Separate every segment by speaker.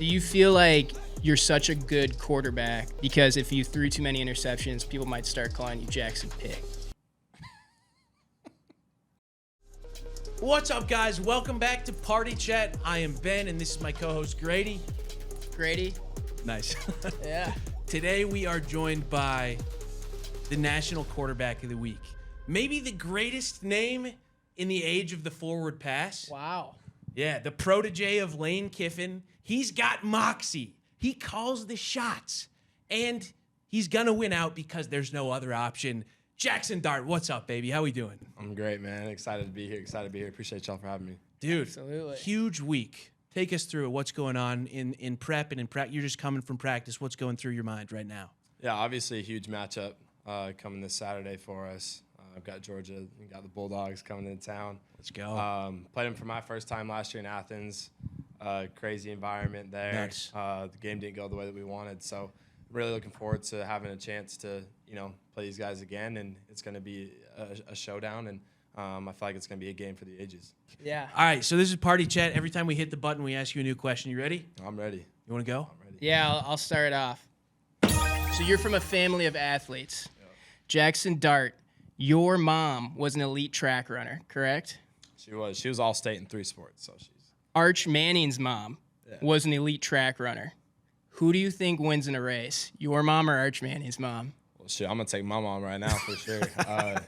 Speaker 1: Do you feel like you're such a good quarterback because if you threw too many interceptions, people might start calling you Jackson Pick?
Speaker 2: What's up, guys? Welcome back to Party Chat. I am Ben, and this is my co-host Grady.
Speaker 1: Grady?
Speaker 2: Nice.
Speaker 1: Yeah.
Speaker 2: Today we are joined by the National Quarterback of the Week. Maybe the greatest name in the age of the forward pass.
Speaker 1: Wow.
Speaker 2: Yeah, the protege of Lane Kiffin. He's got moxie. He calls the shots. And he's going to win out because there's no other option. Jaxson Dart, what's up, baby? How we doing?
Speaker 3: I'm great, man. Excited to be here. Appreciate y'all for having me.
Speaker 2: Dude,
Speaker 1: Absolutely.
Speaker 2: Huge week. Take us through it. What's going on in prep and in practice? You're just coming from practice. What's going through your mind right now?
Speaker 3: Yeah, obviously a huge matchup coming this Saturday for us. I've got Georgia, we got the Bulldogs coming into town.
Speaker 2: Let's go.
Speaker 3: Played them for my first time last year in Athens. Crazy environment there.
Speaker 2: Nuts.
Speaker 3: The game didn't go the way that we wanted, so I'm really looking forward to having a chance to, play these guys again, and it's going to be a showdown, and I feel like it's going to be a game for the ages.
Speaker 1: Yeah.
Speaker 2: All right, so this is Party Chat. Every time we hit the button, we ask you a new question. You ready?
Speaker 3: I'm ready.
Speaker 2: You want to go?
Speaker 3: I'm ready.
Speaker 1: Yeah, I'll start off. So you're from a family of athletes. Yeah. Jaxson Dart, your mom was an elite track runner, correct?
Speaker 3: She was all state in 3 sports, so she's.
Speaker 1: Arch Manning's mom was an elite track runner. Who do you think wins in a race, your mom or Arch Manning's mom?
Speaker 3: Well, shit, I'm going to take my mom right now for sure.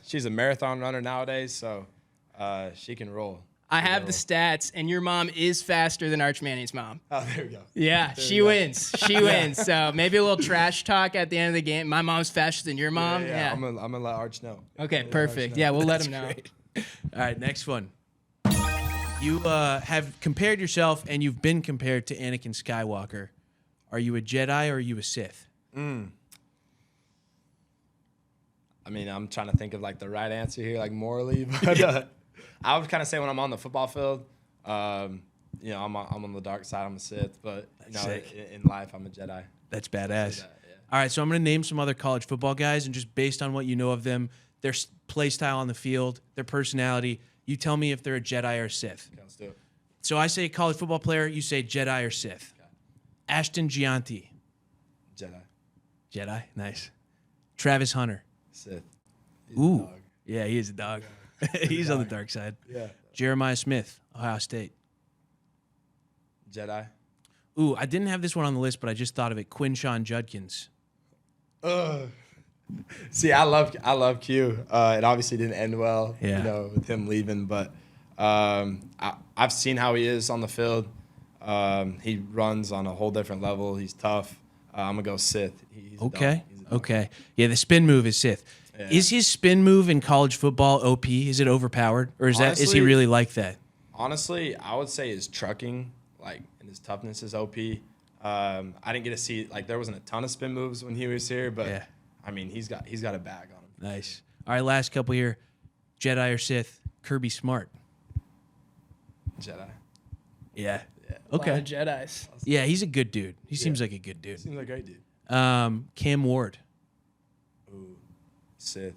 Speaker 3: She's a marathon runner nowadays, so she can roll.
Speaker 1: I have the stats, and your mom is faster than Arch Manning's mom.
Speaker 3: Oh, there we go.
Speaker 1: Yeah, she wins. She wins. So maybe a little trash talk at the end of the game. My mom's faster than your mom.
Speaker 3: Yeah. I'm gonna let Arch know.
Speaker 1: Okay, perfect. Yeah, we'll let him know.
Speaker 2: Great. All right, next one. You have compared yourself, and you've been compared to Anakin Skywalker. Are you a Jedi or are you a Sith?
Speaker 3: I mean, I'm trying to think of like the right answer here, like morally, but I would kind of say when I'm on the football field, I'm on the dark side. I'm a Sith, but in life, I'm a Jedi.
Speaker 2: That's badass.
Speaker 3: Yeah.
Speaker 2: All right, so I'm going to name some other college football guys, and just based on what you know of them, their play style on the field, their personality, you tell me if they're a Jedi or a Sith.
Speaker 3: Okay, let's do it.
Speaker 2: So I say college football player, you say Jedi or Sith.
Speaker 3: Okay.
Speaker 2: Ashton Gianti.
Speaker 3: Jedi.
Speaker 2: Jedi, nice. Travis Hunter.
Speaker 3: Sith.
Speaker 2: Ooh. Yeah, he is a dog. He's on the dark side.
Speaker 3: Yeah.
Speaker 2: Jeremiah Smith, Ohio State.
Speaker 3: Jedi.
Speaker 2: Ooh, I didn't have this one on the list, but I just thought of it. Quinshawn Judkins.
Speaker 3: See, I love Q. It obviously didn't end well, with him leaving, but I've seen how he is on the field. He runs on a whole different level. He's tough. I'm gonna go Sith. He's a dog.
Speaker 2: Okay. Yeah, the spin move is Sith. Yeah. Is his spin move in college football OP? Is it overpowered, or is he really like that?
Speaker 3: Honestly, I would say his trucking, and his toughness is OP. I didn't get to see there wasn't a ton of spin moves when he was here, but yeah. I mean he's got a bag on him.
Speaker 2: Nice. All right, last couple here. Jedi or Sith? Kirby Smart.
Speaker 3: Jedi.
Speaker 2: Yeah.
Speaker 1: Okay. A lot of Jedis.
Speaker 2: Yeah, he's a good dude. He seems like a good dude.
Speaker 3: Seems like a great dude.
Speaker 2: Cam Ward.
Speaker 3: Ooh, Sith.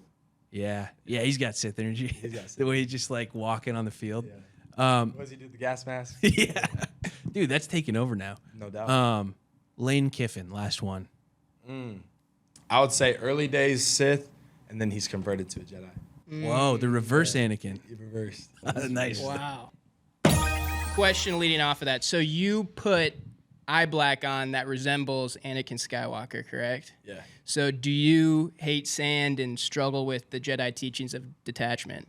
Speaker 2: Yeah, he's got Sith energy.
Speaker 3: He's got Sith.
Speaker 2: The way he's just walking on the field.
Speaker 3: Yeah. What does he do? The gas mask?
Speaker 2: Yeah. Dude, that's taking over now.
Speaker 3: No doubt.
Speaker 2: Lane Kiffin, last one.
Speaker 3: I would say early days Sith, and then he's converted to a Jedi.
Speaker 2: Whoa, the reverse Anakin.
Speaker 3: He reversed.
Speaker 2: Nice.
Speaker 1: Wow. Question leading off of that. So you put eye black on that resembles Anakin Skywalker, correct?
Speaker 3: Yeah.
Speaker 1: So do you hate sand and struggle with the Jedi teachings of detachment?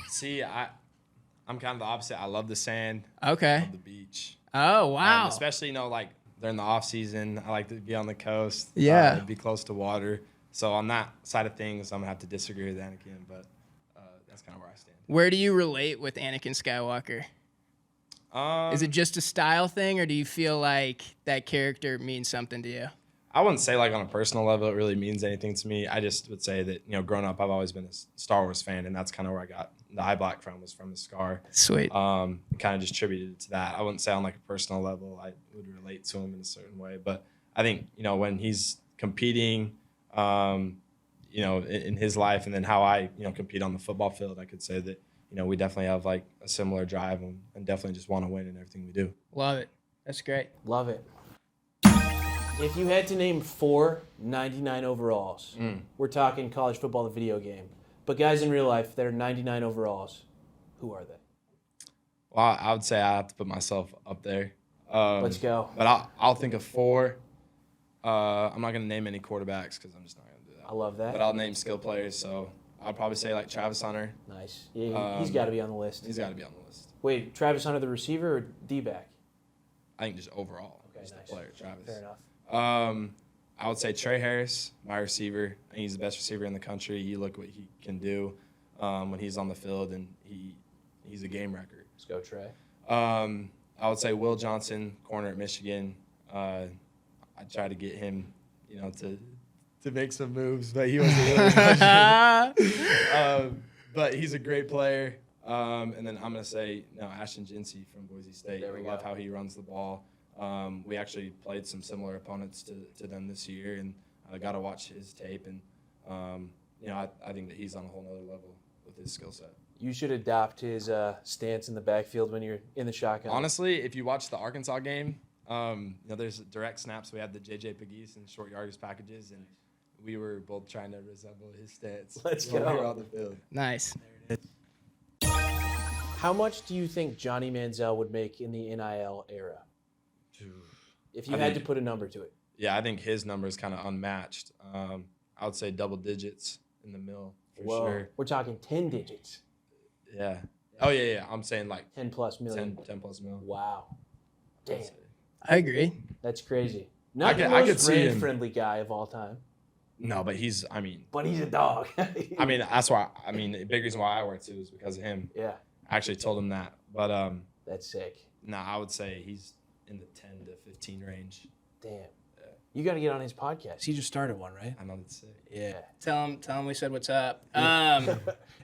Speaker 3: See, I'm kind of the opposite. I love the sand.
Speaker 1: Okay.
Speaker 3: I love the beach.
Speaker 1: Oh, wow.
Speaker 3: Especially, during the off season, I like to be on the coast.
Speaker 1: Yeah.
Speaker 3: Be close to water. So on that side of things, I'm going to have to disagree with Anakin, but that's kind of where I stand.
Speaker 1: Where do you relate with Anakin Skywalker? Is it just a style thing, or do you feel like that character means something to you?
Speaker 3: I wouldn't say on a personal level it really means anything to me. I just would say that, growing up, I've always been a Star Wars fan, and that's kind of where I got the eye black was from the scar.
Speaker 1: Sweet.
Speaker 3: Kind of just attributed it to that. I wouldn't say on a personal level I would relate to him in a certain way, but I think, when he's competing, in his life, and then how I, compete on the football field, I could say that, we definitely have a similar drive and definitely just want to win in everything we do.
Speaker 1: Love it. That's great.
Speaker 2: Love it. If you had to name 4 99 overalls, we're talking college football, the video game, but guys in real life that are 99 overalls, who are they?
Speaker 3: Well, I would say I have to put myself up there.
Speaker 2: Let's go.
Speaker 3: But I'll think of 4. I'm not going to name any quarterbacks because I'm just not going to do that.
Speaker 2: I love that.
Speaker 3: But I'll name skill players. So I'll probably say like Travis Hunter.
Speaker 2: Nice. Yeah, he's got to be on the list.
Speaker 3: He's got to be on the list.
Speaker 2: Wait, Travis Hunter, the receiver or D-back?
Speaker 3: I think just overall.
Speaker 2: Okay,
Speaker 3: just
Speaker 2: nice.
Speaker 3: the player, Travis.
Speaker 2: Fair enough.
Speaker 3: I would say Trey Harris, my receiver. I think he's the best receiver in the country. You look what he can do when he's on the field, and he's a game wrecker.
Speaker 2: Let's go, Trey.
Speaker 3: I would say Will Johnson, corner at Michigan. I tried to get him, to make some moves, but he wasn't really. But he's a great player. And then I'm going to say, Ashton Jinsey from Boise State.
Speaker 2: There we
Speaker 3: love
Speaker 2: go.
Speaker 3: how he runs the ball. We actually played some similar opponents to them this year, and I got to watch his tape. And, I think that he's on a whole nother level with his skill set.
Speaker 2: You should adopt his stance in the backfield when you're in the shotgun.
Speaker 3: Honestly, if you watch the Arkansas game, there's direct snaps. We had the J.J. Pegues and short yardage packages, and we were both trying to resemble his stance.
Speaker 2: Let's
Speaker 3: while we
Speaker 2: go.
Speaker 3: were on the field.
Speaker 1: Nice.
Speaker 2: How much do you think Johnny Manziel would make in the NIL era? If you had to put a number to it.
Speaker 3: Yeah, I think his number is kind of unmatched. I would say double digits in the mill for sure.
Speaker 2: We're talking 10 digits.
Speaker 3: Yeah. Oh, yeah. I'm saying like
Speaker 2: 10 plus million.
Speaker 3: 10 plus mil.
Speaker 2: Wow. Damn.
Speaker 1: I agree.
Speaker 2: That's crazy. Not the
Speaker 3: I could
Speaker 2: most
Speaker 3: see him.
Speaker 2: brand-friendly guy of all time.
Speaker 3: No, but he's
Speaker 2: a dog.
Speaker 3: that's why, the big reason why I wear it too is because of him.
Speaker 2: Yeah.
Speaker 3: I actually told him that. But,
Speaker 2: That's sick.
Speaker 3: I would say he's in the 10 to 15 range.
Speaker 2: Damn. You got to get on his podcast. He just started one, right?
Speaker 3: I know that's sick.
Speaker 2: Yeah.
Speaker 1: Tell him we said what's up.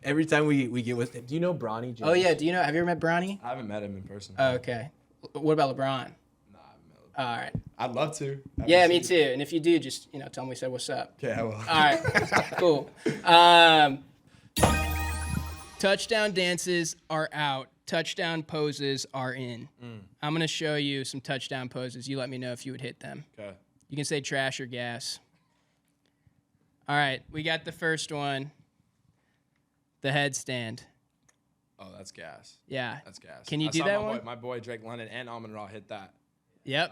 Speaker 2: Every time we get with him. Do you know Bronny James?
Speaker 1: Oh yeah. Have you ever met Bronny?
Speaker 3: I haven't met him in person.
Speaker 1: Oh, okay. What about LeBron?
Speaker 3: No, I haven't met him.
Speaker 1: All right.
Speaker 3: I'd love to.
Speaker 1: Yeah, me too. And if you do, just tell him we said what's up.
Speaker 3: Okay, I will.
Speaker 1: All right. Cool. Touchdown dances are out. Touchdown poses are in. I'm gonna show you some touchdown poses. You let me know if you would hit them.
Speaker 3: Okay.
Speaker 1: You can say trash or gas. All right, we got the first one. The headstand.
Speaker 3: Oh, that's gas.
Speaker 1: Yeah.
Speaker 3: That's gas.
Speaker 1: Can you
Speaker 3: I
Speaker 1: do
Speaker 3: saw
Speaker 1: that
Speaker 3: my
Speaker 1: one?
Speaker 3: Boy, my boy Drake London and Amon Ra hit that.
Speaker 1: Yep.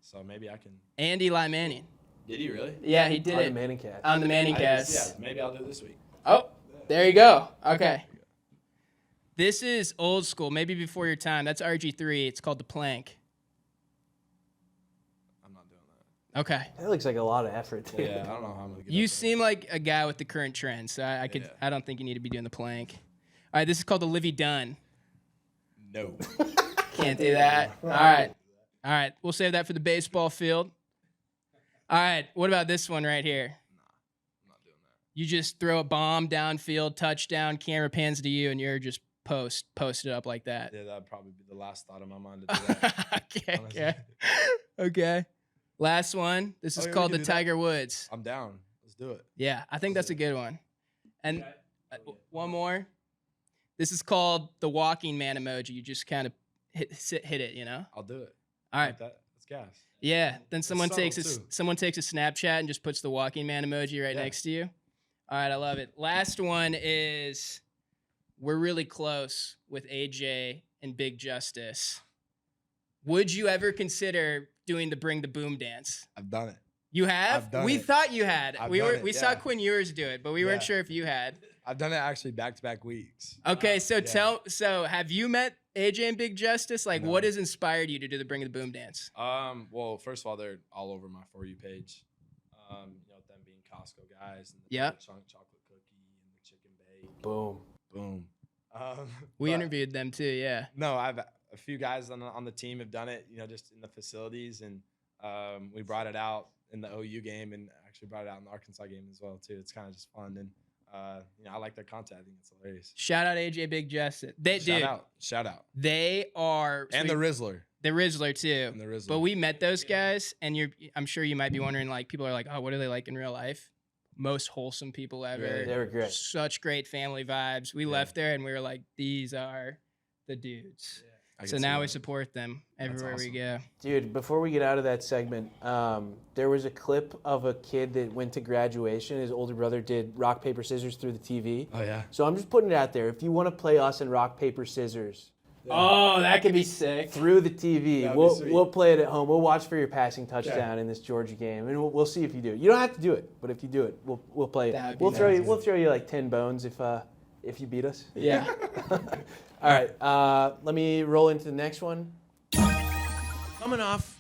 Speaker 3: So maybe I can.
Speaker 1: And Eli Manning.
Speaker 3: Did he really?
Speaker 1: Yeah, he did
Speaker 2: On
Speaker 1: it.
Speaker 2: the Manning cast.
Speaker 1: On the Manning cast.
Speaker 3: Yeah, maybe I'll do it this week.
Speaker 1: Oh, there you go. Okay. This is old school, maybe before your time. That's RG3. It's called the plank.
Speaker 3: I'm not doing that.
Speaker 1: Okay.
Speaker 2: That looks like a lot of effort.
Speaker 3: Yeah, I don't know how I'm gonna get
Speaker 1: You
Speaker 3: up there.
Speaker 1: seem like a guy with the current trend, so I don't think you need to be doing the plank. All right, this is called the Livy Dunn.
Speaker 3: No.
Speaker 1: Can't do that. All right. We'll save that for the baseball field. All right. What about this one right here?
Speaker 3: I'm not doing that.
Speaker 1: You just throw a bomb downfield, touchdown, camera pans to you, and you're just posted up like that.
Speaker 3: Yeah, that'd probably be the last thought in my mind to do that.
Speaker 1: Okay. Last one. This is
Speaker 3: yeah, we
Speaker 1: called
Speaker 3: can
Speaker 1: the
Speaker 3: do that.
Speaker 1: Tiger Woods.
Speaker 3: I'm down. Let's do it.
Speaker 1: Yeah, I think that's a good one. And one more. This is called the walking man emoji. You just kind of hit it,
Speaker 3: I'll do it.
Speaker 1: All right.
Speaker 3: That's gas.
Speaker 1: Yeah. Then someone
Speaker 3: subtle,
Speaker 1: takes
Speaker 3: too.
Speaker 1: someone takes a Snapchat and just puts the walking man emoji right next to you. All right, I love it. Last one is we're really close with AJ and Big Justice. Would you ever consider doing the Bring the Boom dance?
Speaker 3: I've done it.
Speaker 1: You have?
Speaker 3: I've done
Speaker 1: We
Speaker 3: it.
Speaker 1: thought you had.
Speaker 3: I've
Speaker 1: We
Speaker 3: done
Speaker 1: were
Speaker 3: it,
Speaker 1: we saw
Speaker 3: yeah.
Speaker 1: Quinn Ewers do it, but we weren't
Speaker 3: Yeah.
Speaker 1: sure if you had.
Speaker 3: I've done it actually back-to-back weeks.
Speaker 1: Okay, so
Speaker 3: Yeah.
Speaker 1: so have you met AJ and Big Justice? Like,
Speaker 3: No.
Speaker 1: what has inspired you to do the Bring the Boom dance?
Speaker 3: Well, first of all, they're all over my For You page. Them being Costco guys and the
Speaker 1: Yep.
Speaker 3: chunk chocolate cookie and the chicken bake.
Speaker 2: Boom.
Speaker 3: Boom.
Speaker 1: We
Speaker 3: but-
Speaker 1: interviewed them too, yeah.
Speaker 3: No, I've a few guys on the team have done it. Just in the facilities, and we brought it out in the OU game, and actually brought it out in the Arkansas game as well too. It's kind of just fun, and I like their content. I think it's hilarious.
Speaker 1: Shout out AJ Big Justice.
Speaker 3: Shout out,
Speaker 1: They are
Speaker 3: and the Rizzler.
Speaker 1: the Rizzler too.
Speaker 3: And the Rizzler.
Speaker 1: But we met those guys, and I'm sure you might be wondering, like, people are like, oh, what are they like in real life? Most wholesome people ever.
Speaker 3: Really?
Speaker 2: They were great.
Speaker 1: Such great family vibes. We left there and we were like, these are the dudes. So now we support them everywhere we go.
Speaker 4: Dude, before we get out of that segment, there was a clip of a kid that went to graduation. His older brother did rock, paper, scissors through the TV.
Speaker 3: Oh, yeah.
Speaker 4: So I'm just putting it out there. If you want to play us in rock, paper, scissors
Speaker 1: Oh, that could be sick.
Speaker 4: through the TV,
Speaker 3: That'd be
Speaker 4: we'll
Speaker 3: sweet.
Speaker 4: we'll play it at home. We'll watch for your passing touchdown in this Georgia game, and we'll see if you do it. You don't have to do it, but if you do it, we'll play
Speaker 1: That
Speaker 4: it.
Speaker 1: would be
Speaker 4: We'll throw you like 10 bones if you beat us.
Speaker 1: Yeah.
Speaker 4: All right, let me roll into the next one.
Speaker 2: Coming off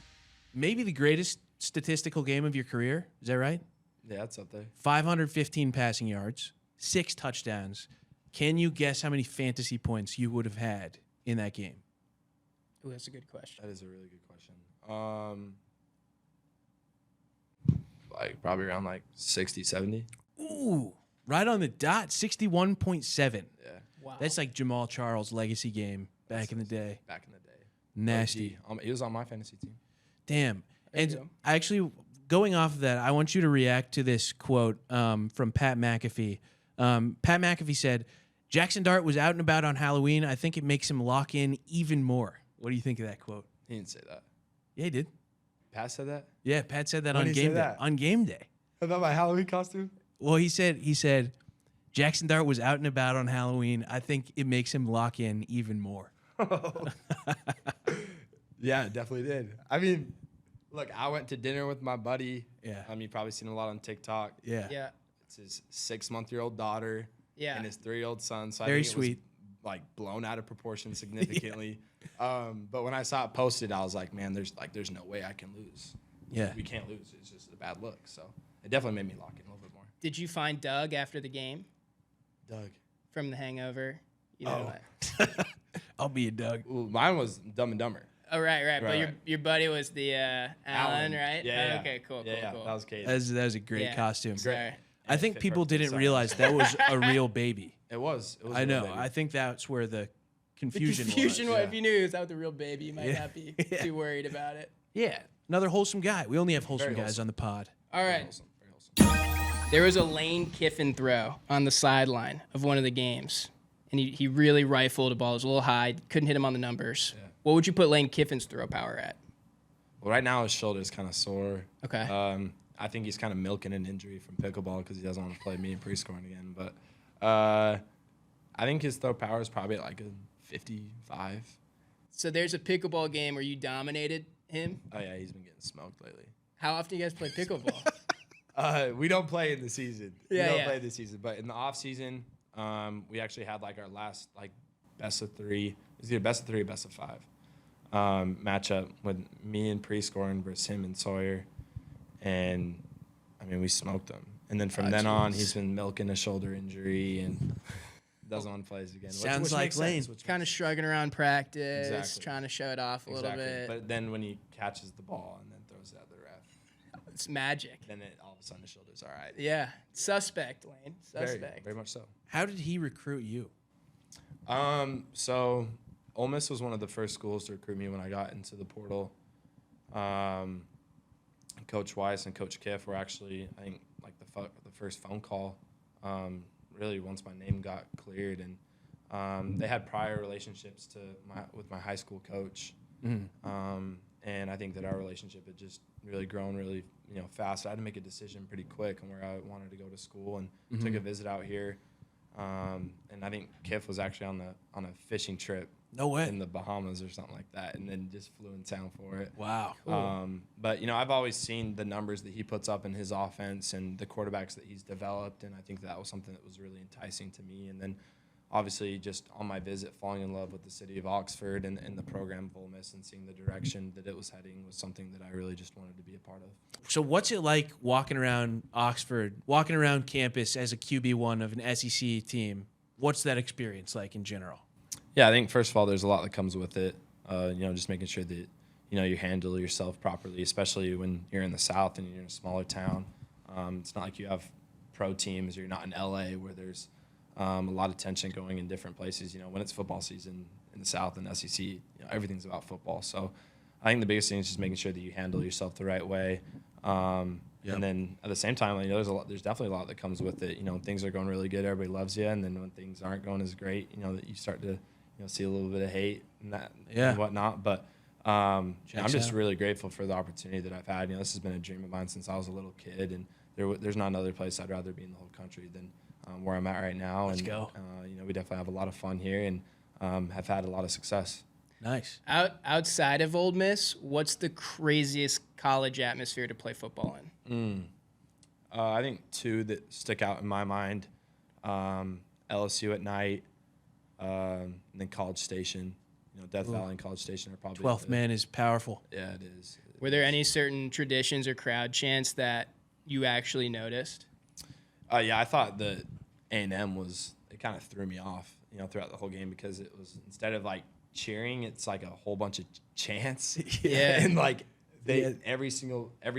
Speaker 2: maybe the greatest statistical game of your career. Is that right?
Speaker 3: Yeah, that's up there.
Speaker 2: 515 passing yards, 6 touchdowns. Can you guess how many fantasy points you would have had in that game?
Speaker 1: Ooh, that's a good question.
Speaker 3: That is a really good question. Like probably around like 60, 70.
Speaker 2: Ooh, right on the dot, 61.7.
Speaker 3: Yeah,
Speaker 1: Wow.
Speaker 2: That's like Jamal Charles' legacy game back in the day.
Speaker 3: back in the day.
Speaker 2: Nasty.
Speaker 3: He was on my fantasy team.
Speaker 2: Damn.
Speaker 1: There you
Speaker 2: And
Speaker 1: go.
Speaker 2: actually, going off of that, I want you to react to this quote from Pat McAfee. Pat McAfee said, Jaxson Dart was out and about on Halloween. I think it makes him lock in even more. What do you think of that quote?
Speaker 3: He didn't say that.
Speaker 2: Yeah, he did.
Speaker 3: Pat said that?
Speaker 2: Yeah, Pat said that
Speaker 3: When
Speaker 2: on
Speaker 3: did he
Speaker 2: game
Speaker 3: say
Speaker 2: day.
Speaker 3: that?
Speaker 2: On game day.
Speaker 3: About my Halloween costume?
Speaker 2: Well, he said Jaxson Dart was out and about on Halloween. I think it makes him lock in even more.
Speaker 3: Yeah, it definitely did. I mean, look, I went to dinner with my buddy.
Speaker 2: Yeah.
Speaker 3: You've probably seen him a lot on TikTok.
Speaker 2: Yeah.
Speaker 1: Yeah.
Speaker 3: It's his 6-month-old daughter
Speaker 1: Yeah.
Speaker 3: and his 3-year-old son. So
Speaker 2: Very
Speaker 3: I think
Speaker 2: sweet.
Speaker 3: It was, like blown out of proportion significantly. But when I saw it posted, I was like, man, there's no way I can lose.
Speaker 2: Yeah.
Speaker 3: We can't lose. It's just a bad look. So it definitely made me lock in a little bit more.
Speaker 1: Did you find Doug after the game
Speaker 3: Doug.
Speaker 1: from The Hangover? You know
Speaker 3: Oh.
Speaker 1: what?
Speaker 2: I'll be a Doug.
Speaker 3: Ooh, mine was Dumb and Dumber.
Speaker 1: Oh, right. But
Speaker 3: Right.
Speaker 1: your buddy was the Alan, right?
Speaker 3: Yeah,
Speaker 1: Oh, okay, cool.
Speaker 3: Yeah,
Speaker 1: Cool.
Speaker 3: that was Katie.
Speaker 2: That was a great
Speaker 1: Yeah.
Speaker 2: costume.
Speaker 1: Sorry.
Speaker 2: I think
Speaker 3: fit
Speaker 2: people
Speaker 3: perfectly.
Speaker 2: didn't
Speaker 3: Sorry.
Speaker 2: realize that was a real baby.
Speaker 3: It was.
Speaker 2: I
Speaker 3: a
Speaker 2: know.
Speaker 3: little baby.
Speaker 2: I think that's where the
Speaker 1: The
Speaker 2: confusion,
Speaker 1: confusion
Speaker 2: was.
Speaker 1: was. If you knew it was out the real baby, you might
Speaker 2: Yeah.
Speaker 1: not be
Speaker 2: Yeah.
Speaker 1: too worried about it.
Speaker 2: Yeah. Another wholesome guy. We only have wholesome
Speaker 3: Very
Speaker 2: guys
Speaker 3: wholesome.
Speaker 2: on the pod.
Speaker 1: All
Speaker 3: Very
Speaker 1: right.
Speaker 3: wholesome, very wholesome.
Speaker 1: There was a Lane Kiffin throw on the sideline of one of the games, and he really rifled a ball. It was a little high. Couldn't hit him on the numbers.
Speaker 3: Yeah.
Speaker 1: What would you put Lane Kiffin's throw power at?
Speaker 3: Well, right now his shoulder's kind of sore.
Speaker 1: Okay.
Speaker 3: I think he's kind of milking an injury from pickleball because he doesn't want to play me in pre-scoring again. But I think his throw power is probably at like a 55.
Speaker 1: So there's a pickleball game where you dominated him.
Speaker 3: Oh, yeah, he's been getting smoked lately.
Speaker 1: How often do you guys play pickleball?
Speaker 3: We don't play in the season.
Speaker 1: Yeah,
Speaker 3: we don't
Speaker 1: yeah.
Speaker 3: play this season. But in the off season, we actually had like our last like best of 3. It was either best of 3 or best of 5 matchup with me and pre-scoring versus him and Sawyer. And, I mean, we smoked him. And then from then on, he's been milking a shoulder injury and doesn't want to play again.
Speaker 2: Sounds like
Speaker 3: makes sense,
Speaker 2: Lane.
Speaker 3: which
Speaker 1: Kind of
Speaker 3: makes
Speaker 1: shrugging around practice,
Speaker 3: Exactly.
Speaker 1: trying to show it off a little bit.
Speaker 3: But then when he catches the ball and then throws it at the ref,
Speaker 1: It's magic.
Speaker 3: then all of a sudden the shoulder's all right.
Speaker 1: Yeah. Suspect, Lane.
Speaker 3: Very,
Speaker 1: Suspect.
Speaker 3: very much so.
Speaker 2: How did he recruit you?
Speaker 3: So Ole Miss was one of the first schools to recruit me when I got into the portal. Coach Weiss and Coach Kiff were actually, I think, like the first phone call. Really, once my name got cleared, and they had prior relationships with my high school coach. And I think that our relationship had just really grown really fast. I had to make a decision pretty quick on where I wanted to go to school, and took a visit out here. And I think Kiff was actually on a fishing trip
Speaker 2: No way.
Speaker 3: in the Bahamas or something like that, and then just flew in town for it.
Speaker 2: Wow.
Speaker 3: But I've always seen the numbers that he puts up in his offense and the quarterbacks that he's developed, and I think that was something that was really enticing to me. And then obviously just on my visit, falling in love with the city of Oxford and the program of Ole Miss and seeing the direction that it was heading was something that I really just wanted to be a part of.
Speaker 2: So what's it like walking around Oxford, walking around campus as a QB1 of an SEC team? What's that experience like in general?
Speaker 3: Yeah, I think first of all, there's a lot that comes with it. Just making sure that you handle yourself properly, especially when you're in the South and you're in a smaller town. It's not like you have pro teams or you're not in LA where there's a lot of tension going in different places. When it's football season in the South and SEC, everything's about football. So I think the biggest thing is just making sure that you handle yourself the right way. And then at the same time, there's definitely a lot that comes with it. When things are going really good, everybody loves you, and then when things aren't going as great, that you start to see a little bit of hate and that
Speaker 2: Yeah.
Speaker 3: and whatnot. But I'm just
Speaker 2: out.
Speaker 3: really grateful for the opportunity that I've had. This has been a dream of mine since I was a little kid, and there's not another place I'd rather be in the whole country than where I'm at right now.
Speaker 2: Let's go.
Speaker 3: We definitely have a lot of fun here and have had a lot of success.
Speaker 2: Nice.
Speaker 1: Outside of Ole Miss, what's the craziest college atmosphere to play football in?
Speaker 3: I think two that stick out in my mind, LSU at night, and then College Station. Death Valley and College Station are probably
Speaker 2: 12th man is powerful.
Speaker 3: Yeah, it is.
Speaker 1: Were there any certain traditions or crowd chants that you actually noticed?
Speaker 3: Yeah, I thought that A&M it kind of threw me off, throughout the whole game because it was, instead of like cheering, it's like a whole bunch of chants.
Speaker 1: Yeah.
Speaker 3: And like every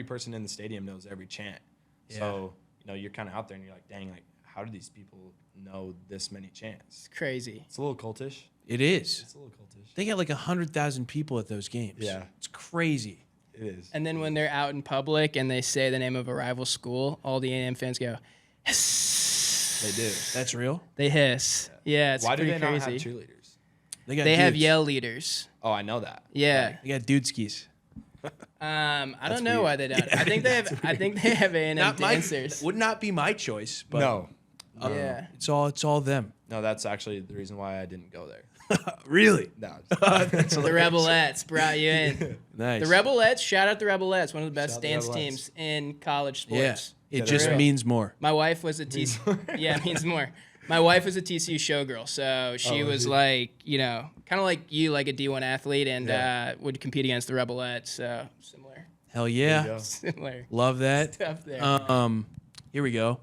Speaker 3: person in the stadium knows every chant.
Speaker 2: Yeah.
Speaker 3: So, you're kind of out there and you're like, dang, like how do these people know this many chants?
Speaker 1: It's crazy.
Speaker 3: It's a little cultish.
Speaker 2: It is.
Speaker 3: It's a little cultish.
Speaker 2: They get like 100,000 people at those games.
Speaker 3: Yeah.
Speaker 2: It's crazy.
Speaker 3: It is.
Speaker 1: And then when they're out in public and they say the name of a rival school, all the A&M fans go, hiss.
Speaker 3: They do.
Speaker 2: That's real?
Speaker 1: They hiss. Yeah, it's
Speaker 3: Why do
Speaker 1: pretty
Speaker 3: they not have
Speaker 1: crazy.
Speaker 3: cheerleaders?
Speaker 2: They
Speaker 1: Have
Speaker 2: dudes.
Speaker 1: yell leaders.
Speaker 3: Oh, I know that.
Speaker 1: Yeah.
Speaker 2: They got dude skis.
Speaker 1: I don't know
Speaker 3: weird.
Speaker 1: why they don't. I think they have A&M dancers.
Speaker 2: Would not be my choice, but
Speaker 3: No.
Speaker 1: Yeah.
Speaker 2: it's all them.
Speaker 3: No, that's actually the reason why I didn't go there.
Speaker 2: Really?
Speaker 3: No.
Speaker 1: The Rebelettes brought you in.
Speaker 2: Nice.
Speaker 1: The Rebelettes, shout out the Rebelettes, one of the best
Speaker 3: Shout out the
Speaker 1: dance
Speaker 3: Rebelettes.
Speaker 1: teams in college
Speaker 2: Yeah.
Speaker 1: sports.
Speaker 2: It
Speaker 3: Yeah,
Speaker 2: just
Speaker 3: they're real.
Speaker 2: means more.
Speaker 1: My wife was a TCU. Yeah, it means more. My wife was a TCU showgirl, so she was like, kind of like you, like a D1 athlete, and would compete against the Rebelettes. So similar,
Speaker 2: Hell
Speaker 3: There
Speaker 2: yeah.
Speaker 3: you go.
Speaker 1: similar
Speaker 2: Love that.
Speaker 1: stuff there.
Speaker 2: Here we go.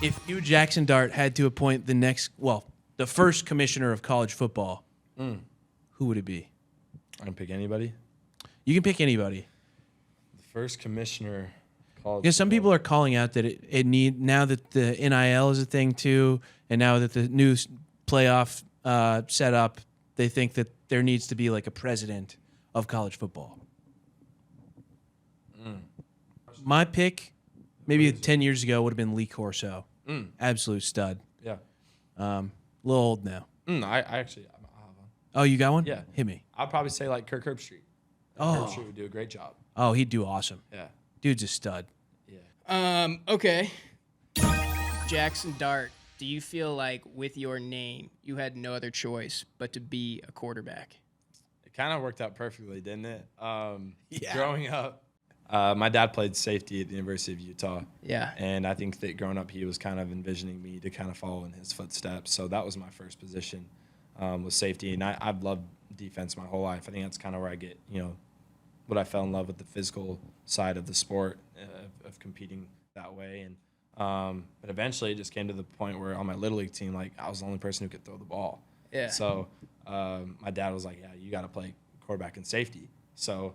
Speaker 2: If you, Jaxson Dart, had to appoint the first commissioner of college football, who would it be?
Speaker 3: I can pick anybody.
Speaker 2: You can pick anybody.
Speaker 3: The first commissioner called.
Speaker 2: Because some people are calling out that now that the NIL is a thing too, and now that the new playoff set up, they think that there needs to be like a president of college football. My pick, maybe 10 years ago, would have been Lee Corso. Absolute stud.
Speaker 3: Yeah.
Speaker 2: A little old now.
Speaker 3: I actually, I'll have one.
Speaker 2: Oh, you got one?
Speaker 3: Yeah.
Speaker 2: Hit me.
Speaker 3: I'd probably say like Kirk Herbstreit.
Speaker 2: Oh.
Speaker 3: Herbstreit would do a great job.
Speaker 2: Oh, he'd do awesome.
Speaker 3: Yeah.
Speaker 2: Dude's a stud.
Speaker 3: Yeah.
Speaker 1: Okay. Jaxson Dart, do you feel like with your name, you had no other choice but to be a quarterback?
Speaker 3: It kind of worked out perfectly, didn't it?
Speaker 2: Yeah.
Speaker 3: Growing up, my dad played safety at the University of Utah.
Speaker 1: Yeah.
Speaker 3: And I think that growing up, he was kind of envisioning me to kind of follow in his footsteps. So that was my first position, was safety. And I've loved defense my whole life. I think that's kind of where I get, what I fell in love with, the physical side of the sport, of competing that way. And but eventually it just came to the point where on my Little League team, like I was the only person who could throw the ball.
Speaker 1: Yeah.
Speaker 3: So my dad was like, yeah, you got to play quarterback and safety. So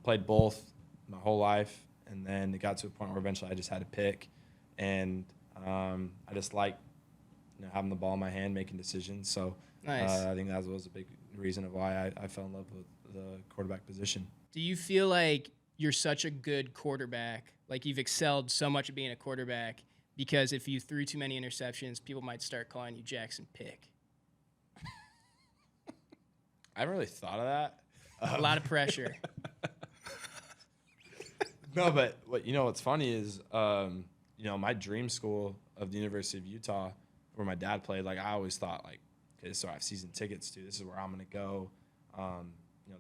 Speaker 3: played both my whole life. And then it got to a point where eventually I just had to pick. And I just like having the ball in my hand, making decisions. So
Speaker 1: Nice.
Speaker 3: I think that was a big reason of why I fell in love with the quarterback position.
Speaker 1: Do you feel like you're such a good quarterback, like you've excelled so much at being a quarterback, because if you threw too many interceptions, people might start calling you Jackson Pick?
Speaker 3: I haven't really thought of that.
Speaker 1: A lot of pressure.
Speaker 3: No, but what's funny is, my dream school of the University of Utah, where my dad played, like I always thought, like, okay, so I have season tickets to. This is where I'm gonna go.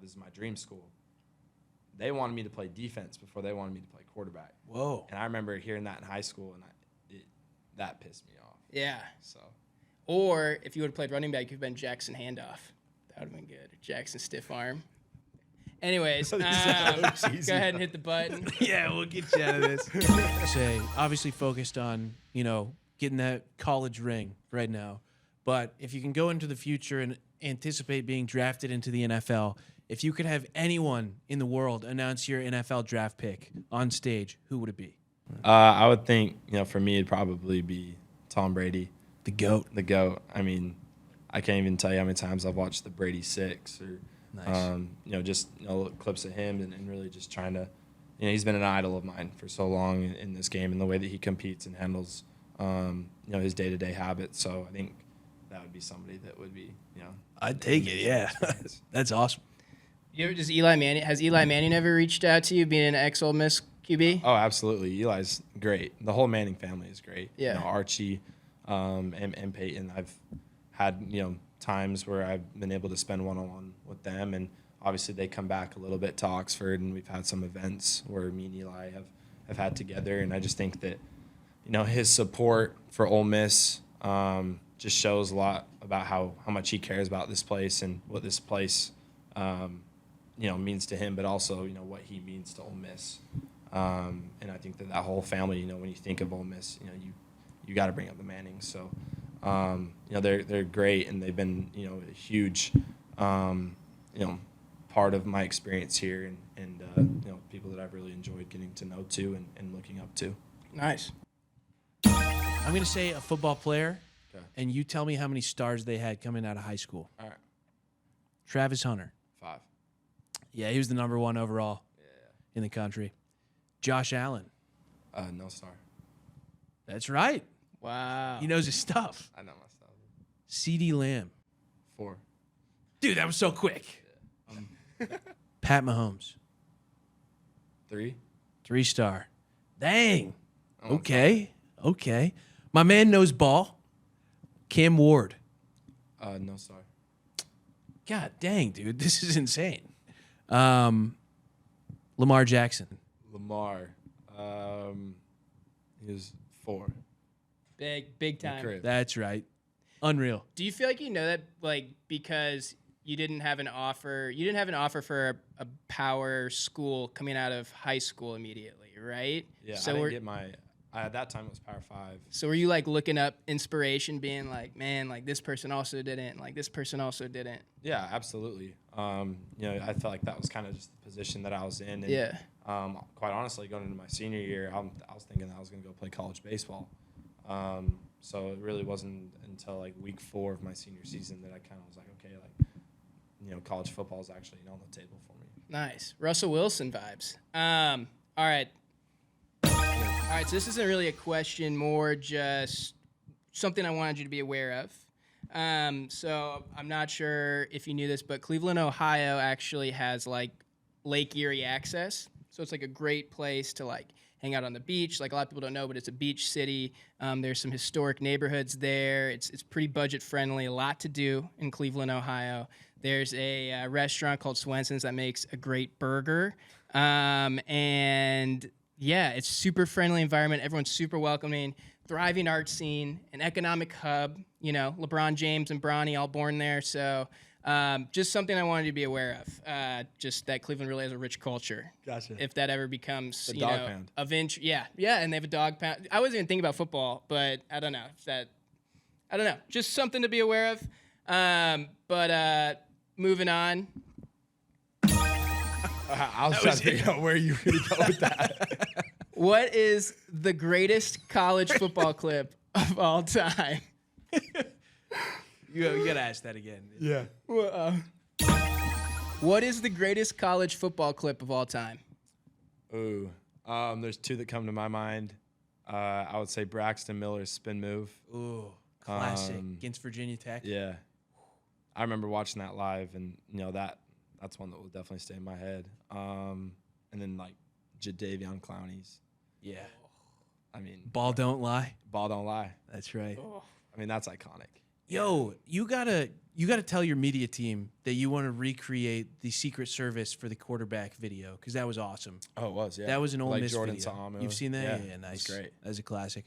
Speaker 3: This is my dream school. They wanted me to play defense before they wanted me to play quarterback.
Speaker 2: Whoa.
Speaker 3: And I remember hearing that in high school, and that pissed me off.
Speaker 1: Yeah.
Speaker 3: So
Speaker 1: Or if you would have played running back, you could have been Jackson Handoff. That would have been good. Jackson Stiff Arm. Anyways, go ahead and hit the button.
Speaker 2: Yeah, we'll get you out of this. Say, obviously focused on, getting that college ring right now. But if you can go into the future and anticipate being drafted into the NFL, if you could have anyone in the world announce your NFL draft pick on stage, who would it be?
Speaker 3: I would think, for me, it'd probably be Tom Brady.
Speaker 2: The GOAT.
Speaker 3: The GOAT. I mean, I can't even tell you how many times I've watched the Brady Six or,
Speaker 2: Nice.
Speaker 3: just clips of him and really just trying to, he's been an idol of mine for so long in this game and the way that he competes and handles, his day-to-day habits. So I think, that would be somebody that would be,
Speaker 2: I'd take it. Yeah, that's awesome.
Speaker 1: Has Eli Manning ever reached out to you, being an ex-Ole Miss QB?
Speaker 3: Oh, absolutely. Eli's great. The whole Manning family is great.
Speaker 1: Yeah.
Speaker 3: Archie, and Peyton. I've had, times where I've been able to spend one-on-one with them, and obviously they come back a little bit to Oxford, and we've had some events where me and Eli have had together, and I just think that, his support for Ole Miss just shows a lot about how much he cares about this place and what this place means to him, but also, what he means to Ole Miss. And I think that whole family, when you think of Ole Miss, you got to bring up the Mannings. So, they're great, and they've been, a huge, part of my experience here, and people that I've really enjoyed getting to know too and looking up to.
Speaker 1: Nice.
Speaker 2: I'm going to say a football player,
Speaker 3: Okay.
Speaker 2: and you tell me how many stars they had coming out of high school.
Speaker 3: All right.
Speaker 2: Travis Hunter.
Speaker 3: 5.
Speaker 2: Yeah, he was the number 1 overall in the country. Josh Allen.
Speaker 3: No star.
Speaker 2: That's right.
Speaker 1: Wow.
Speaker 2: He knows his stuff.
Speaker 3: I know my stuff.
Speaker 2: CeeDee Lamb.
Speaker 3: 4.
Speaker 2: Dude, that was so quick. Pat Mahomes.
Speaker 3: 3.
Speaker 2: 3-star. Dang.
Speaker 3: Oh,
Speaker 2: Okay. My man knows ball. Cam Ward.
Speaker 3: No star.
Speaker 2: God dang, dude. This is insane. Lamar Jackson.
Speaker 3: Lamar. He was 4.
Speaker 1: Big time.
Speaker 3: Crib.
Speaker 2: That's right. Unreal.
Speaker 1: Do you feel like you know that, like, because you didn't have an offer for a power school coming out of high school immediately, right?
Speaker 3: Yeah,
Speaker 1: So
Speaker 3: I didn't get my. At that time, it was Power 5.
Speaker 1: So were you like looking up inspiration, being like, man, like this person also didn't, like this person also didn't?
Speaker 3: Yeah, absolutely. I felt like that was kind of just the position that I was in. And,
Speaker 1: Yeah.
Speaker 3: Quite honestly, going into my senior year, I was thinking that I was going to go play college baseball. So it really wasn't until like week 4 of my senior season that I kind of was like, okay, like, college football is actually on the table for me.
Speaker 1: Nice. Russell Wilson vibes. All right. All right, so this isn't really a question, more just something I wanted you to be aware of. So I'm not sure if you knew this, but Cleveland, Ohio actually has like Lake Erie access. So it's like a great place to like hang out on the beach. Like a lot of people don't know, but it's a beach city. There's some historic neighborhoods there. It's pretty budget friendly, a lot to do in Cleveland, Ohio. There's a restaurant called Swenson's that makes a great burger. And yeah, it's super friendly environment. Everyone's super welcoming, thriving art scene, an economic hub. LeBron James and Bronny all born there. So just something I wanted you to be aware of. Just that Cleveland really has a rich culture.
Speaker 3: Gotcha.
Speaker 1: If that ever becomes,
Speaker 3: The dog pound.
Speaker 1: Yeah, and they have a dog pound. I wasn't even thinking about football, but I don't know I don't know. Just something to be aware of. But moving on.
Speaker 3: I was trying to figure out where you were going to go with that.
Speaker 1: What is the greatest college football clip of all time?
Speaker 2: You got to ask that again.
Speaker 3: Yeah.
Speaker 1: What is the greatest college football clip of all time?
Speaker 3: Ooh. There's 2 that come to my mind. I would say Braxton Miller's spin move.
Speaker 2: Ooh, classic. Against Virginia Tech.
Speaker 3: Yeah. I remember watching that live, and that's one that will definitely stay in my head. And then like Jadeveon Clowney's.
Speaker 2: Yeah.
Speaker 3: I mean,
Speaker 2: Ball don't lie.
Speaker 3: ball don't lie.
Speaker 2: That's right.
Speaker 3: I mean, that's iconic.
Speaker 2: Yo, you gotta tell your media team that you want to recreate the Secret Service for the quarterback video, because that was awesome.
Speaker 3: Oh, it was, yeah.
Speaker 2: That was an Ole
Speaker 3: like
Speaker 2: Miss
Speaker 3: Jordan
Speaker 2: video.
Speaker 3: Ta'amu.
Speaker 2: You've seen that?
Speaker 3: Yeah,
Speaker 2: Nice.
Speaker 3: It's great.
Speaker 2: That's a classic.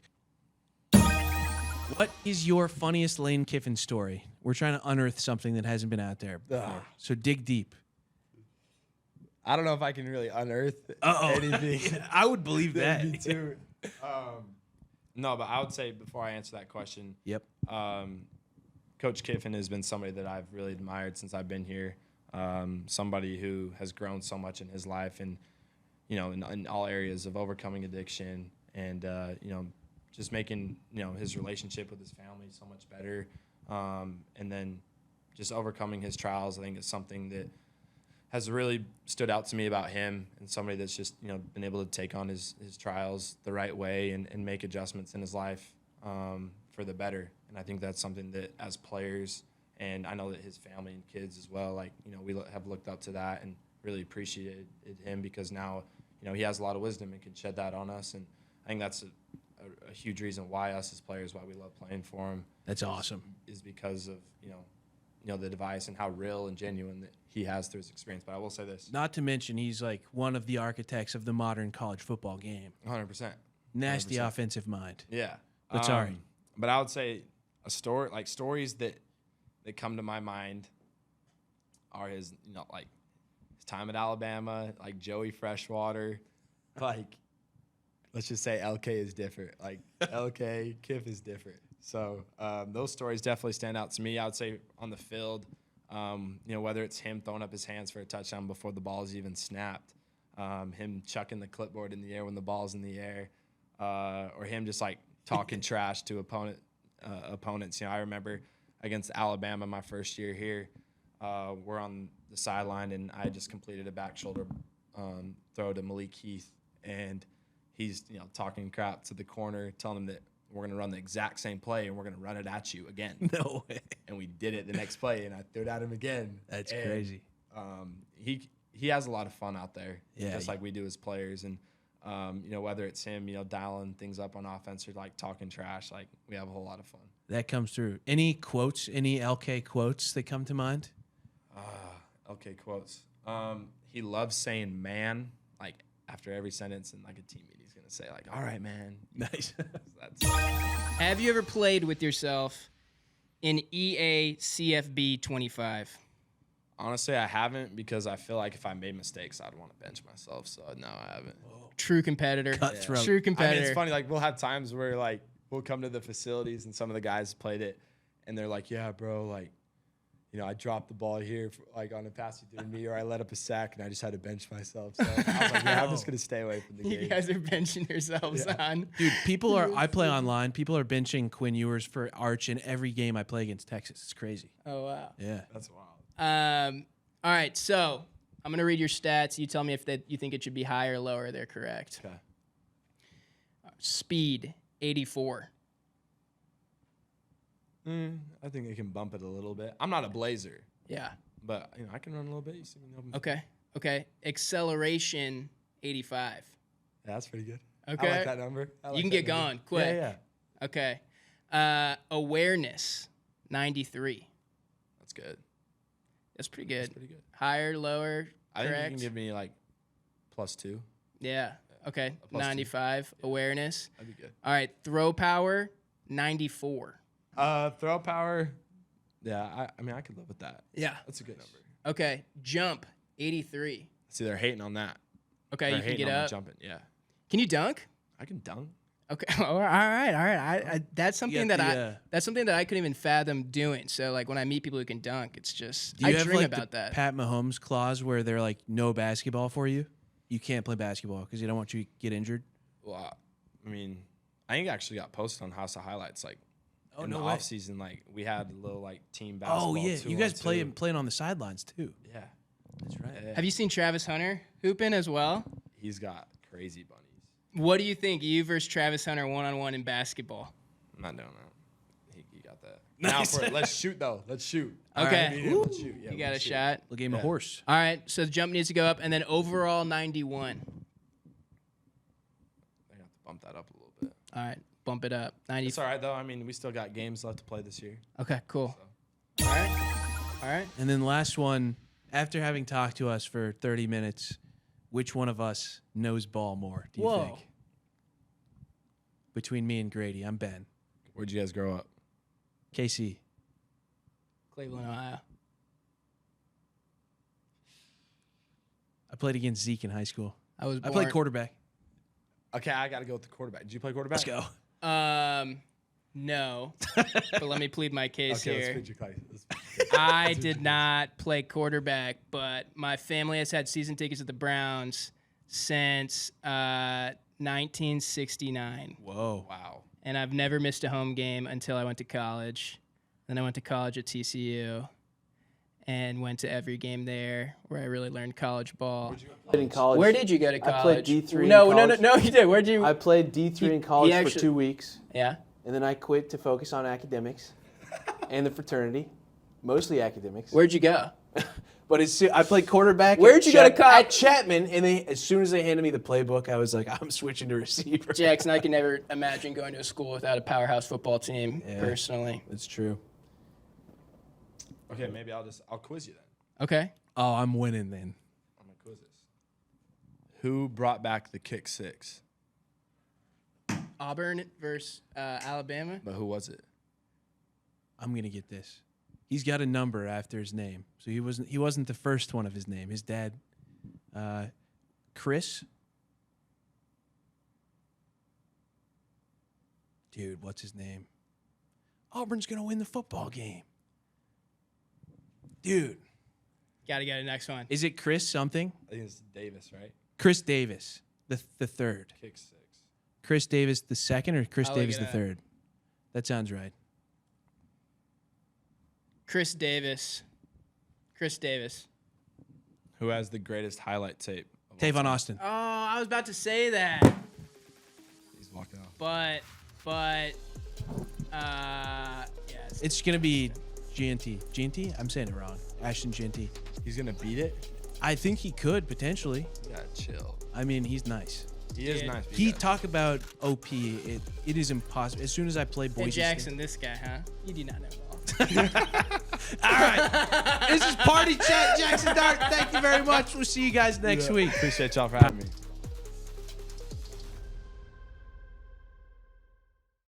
Speaker 2: What is your funniest Lane Kiffin story? We're trying to unearth something that hasn't been out there before. So dig deep.
Speaker 3: I don't know if I can really unearth anything.
Speaker 2: I would believe that.
Speaker 3: Me too. No, but I would say before I answer that question,
Speaker 2: Yep.
Speaker 3: Coach Kiffin has been somebody that I've really admired since I've been here. Somebody who has grown so much in his life, and in all areas of overcoming addiction, and just making his relationship with his family so much better, and then just overcoming his trials. I think is something that has really stood out to me about him, and somebody that's just been able to take on his trials the right way and make adjustments in his life for the better. And I think that's something that as players, and I know that his family and kids as well, like, you know, we have looked up to that and really appreciated him because now, you know, he has a lot of wisdom and can shed that on us. And I think that's a huge reason why us as players, why we love playing for him.
Speaker 2: That's awesome.
Speaker 3: Is because of, you know, the device and how real and genuine that he has through his experience. But I will say this.
Speaker 2: Not to mention, he's like one of the architects of the modern college football game.
Speaker 3: 100%.
Speaker 2: Nasty
Speaker 3: 100%.
Speaker 2: offensive mind.
Speaker 3: Yeah.
Speaker 2: But sorry.
Speaker 3: But I would say stories that come to my mind are his, you know, like his time at Alabama, like Joey Freshwater, like let's just say LK is different. Like LK, Kiff is different. So those stories definitely stand out to me. I would say on the field, you know, whether it's him throwing up his hands for a touchdown before the ball is even snapped, him chucking the clipboard in the air when the ball's in the air, or him just like talking trash to opponents. You know, I remember against Alabama my first year here, we're on the sideline and I just completed a back shoulder throw to Malik Heath, and he's, you know, talking crap to the corner, telling him that we're going to run the exact same play and we're going to run it at you again.
Speaker 2: No way.
Speaker 3: And we did it the next play, and I threw it at him again.
Speaker 2: That's crazy.
Speaker 3: He has a lot of fun out there,
Speaker 2: Yeah,
Speaker 3: just like we do as players. And, you know, whether it's him, you know, dialing things up on offense or, like, talking trash, like, we have a whole lot of fun.
Speaker 2: That comes through. Any quotes, any LK quotes that come to mind?
Speaker 3: LK quotes. He loves saying man, like, after every sentence in, like, a team meeting. He's going to say, like, all right, man.
Speaker 2: Nice.
Speaker 1: Have you ever played with yourself in EA CFB 25?
Speaker 3: Honestly, I haven't, because I feel like if I made mistakes, I'd want to bench myself. So, no, I haven't.
Speaker 1: True competitor.
Speaker 2: Cutthroat.
Speaker 1: True
Speaker 3: I
Speaker 1: competitor.
Speaker 3: mean, it's funny. Like, we'll have times where, like, we'll come to the facilities and some of the guys played it, and they're like, yeah, bro, like, you know, I dropped the ball here, for, like, on a pass you threw me, or I let up a sack, and I just had to bench myself. So I was like, yeah, I'm just going to stay away from the game.
Speaker 1: You guys are benching yourselves on.
Speaker 2: Dude, I play online. People are benching Quinn Ewers for Arch in every game I play against Texas. It's crazy.
Speaker 1: Oh, wow.
Speaker 2: Yeah.
Speaker 3: That's wild.
Speaker 1: All right, so I'm going to read your stats. You tell me if you think it should be higher or lower. They're correct.
Speaker 3: Okay.
Speaker 1: Speed, 84.
Speaker 3: I think I can bump it a little bit. I'm not a blazer,
Speaker 1: Yeah.
Speaker 3: but, you know, I can run a little bit. You see me in the open.
Speaker 1: Okay. Acceleration, 85.
Speaker 3: Yeah, that's pretty good.
Speaker 1: Okay.
Speaker 3: I like that number.
Speaker 1: You can get going quick.
Speaker 3: Yeah.
Speaker 1: Okay. Awareness, 93.
Speaker 3: That's good.
Speaker 1: That's pretty good.
Speaker 3: That's pretty good.
Speaker 1: Higher, lower,
Speaker 3: I think
Speaker 1: correct?
Speaker 3: you can give me, like, +2.
Speaker 1: Yeah. Okay.
Speaker 3: A +2.
Speaker 1: 95.
Speaker 3: Yeah.
Speaker 1: Awareness.
Speaker 3: That'd be good.
Speaker 1: All right. Throw power, 94.
Speaker 3: Throw power. Yeah, I mean, I could live with that.
Speaker 1: Yeah.
Speaker 3: That's a good number.
Speaker 1: Okay. Jump, 83.
Speaker 3: See, they're hating on that.
Speaker 1: Okay.
Speaker 3: They're
Speaker 1: You can
Speaker 3: hating
Speaker 1: get
Speaker 3: on me
Speaker 1: up.
Speaker 3: jumping. Yeah,
Speaker 1: Can you dunk?
Speaker 3: I can dunk.
Speaker 1: Okay. All right. I that's something
Speaker 2: got
Speaker 1: that that's something that I couldn't even fathom doing. So like when I meet people who can dunk, it's just
Speaker 2: Do you
Speaker 1: I
Speaker 2: have
Speaker 1: dream
Speaker 2: like
Speaker 1: about
Speaker 2: the
Speaker 1: that.
Speaker 2: Pat Mahomes clause where they're like, no basketball for you? You can't play basketball because they don't want you to get injured?
Speaker 3: Well, I mean, I think it actually got posted on House of Highlights. Like, in the
Speaker 2: way.
Speaker 3: off season, like we had a little like team basketball.
Speaker 2: Oh, yeah. You guys
Speaker 3: 2-on-2.
Speaker 2: playing on the sidelines too.
Speaker 3: Yeah,
Speaker 2: That's right.
Speaker 3: yeah.
Speaker 1: Have you seen Travis Hunter hooping as well?
Speaker 3: He's got crazy bunnies.
Speaker 1: What do you think, you versus Travis Hunter one-on-one in basketball?
Speaker 3: I'm not doing that. He got that.
Speaker 2: Nice.
Speaker 3: Now let's shoot though. Let's shoot.
Speaker 1: Okay.
Speaker 3: All right, yeah, let's shoot. Yeah,
Speaker 1: You got a
Speaker 3: let's shoot.
Speaker 1: shot.
Speaker 2: Little game of
Speaker 3: Yeah.
Speaker 2: horse.
Speaker 1: All right, so the jump needs to go up, and then overall 91.
Speaker 3: I have to bump that up a little bit.
Speaker 1: All right, bump it up. 90.
Speaker 3: It's all right though. I mean, we still got games left to play this year.
Speaker 1: Okay, cool. All right.
Speaker 2: And then last one, after having talked to us for 30 minutes, which one of us knows ball more, do you
Speaker 1: Whoa.
Speaker 2: think? Between me and Grady, I'm Ben.
Speaker 3: Where'd you guys grow up?
Speaker 2: KC.
Speaker 1: Cleveland, Ohio.
Speaker 2: I played against Zeke in high school.
Speaker 1: I was
Speaker 2: I
Speaker 1: born.
Speaker 2: played quarterback.
Speaker 3: Okay, I got to go with the quarterback. Did you play quarterback?
Speaker 2: Let's go.
Speaker 1: No, but let me plead my case
Speaker 3: Okay, let's
Speaker 1: here.
Speaker 3: feed your case.
Speaker 1: I did not play quarterback, but my family has had season tickets at the Browns since 1969.
Speaker 2: Whoa.
Speaker 3: Wow.
Speaker 1: And I've never missed a home game until I went to college. Then I went to college at TCU and went to every game there where I really learned college ball.
Speaker 4: In college.
Speaker 1: Where did you go to
Speaker 4: I
Speaker 1: college?
Speaker 4: played D3 in
Speaker 1: No,
Speaker 4: college.
Speaker 1: No, you did. Where'd you?
Speaker 4: I played D3 in college for
Speaker 1: actually-
Speaker 4: 2 weeks.
Speaker 1: Yeah.
Speaker 4: and then I quit to focus on academics and the fraternity, mostly academics.
Speaker 1: Where'd you go?
Speaker 4: But I played quarterback.
Speaker 1: Where'd you go to college?
Speaker 4: At Chapman, and as soon as they handed me the playbook, I was like, I'm switching to receiver.
Speaker 1: Jackson, I can never imagine going to a school without a powerhouse football team, personally.
Speaker 4: That's true.
Speaker 3: Okay, maybe I'll quiz you then.
Speaker 1: Okay.
Speaker 2: Oh, I'm winning then.
Speaker 3: I'm gonna quiz this. Who brought back the kick six?
Speaker 1: Auburn versus Alabama.
Speaker 3: But who was it?
Speaker 2: I'm gonna get this. He's got a number after his name, so he wasn't the first one of his name. His dad, Chris. Dude, what's his name? Auburn's gonna win the football game. Dude,
Speaker 1: Gotta go to the next one.
Speaker 2: is it Chris something?
Speaker 3: I think it's Davis, right?
Speaker 2: Chris Davis, the third.
Speaker 3: Kick six.
Speaker 2: Chris Davis the second, or Chris
Speaker 1: I'll look
Speaker 2: Davis
Speaker 1: it
Speaker 2: the
Speaker 1: up.
Speaker 2: third? That sounds right.
Speaker 1: Chris Davis. Chris Davis.
Speaker 3: Who has the greatest highlight tape? of all
Speaker 2: Tavon
Speaker 3: time?
Speaker 2: Austin.
Speaker 1: Oh, I was about to say that,
Speaker 3: He's walking off.
Speaker 1: but yes.
Speaker 2: It's gonna be GNT. GNT? I'm saying it wrong. Ashton GNT.
Speaker 3: He's gonna beat it.
Speaker 2: I think he could potentially.
Speaker 3: You gotta chill.
Speaker 2: I mean, he's nice.
Speaker 3: He is
Speaker 1: Yeah.
Speaker 3: nice. but
Speaker 2: He
Speaker 3: you gotta-
Speaker 2: talk about OP. It is impossible. As soon as I play
Speaker 1: Hey,
Speaker 2: Boise
Speaker 1: Jackson, this guy, huh? You do not know ball.
Speaker 2: State. All right. This is Party Chat. Jaxson Dart. Thank you very much. We'll see you guys next week.
Speaker 3: Appreciate y'all for having me.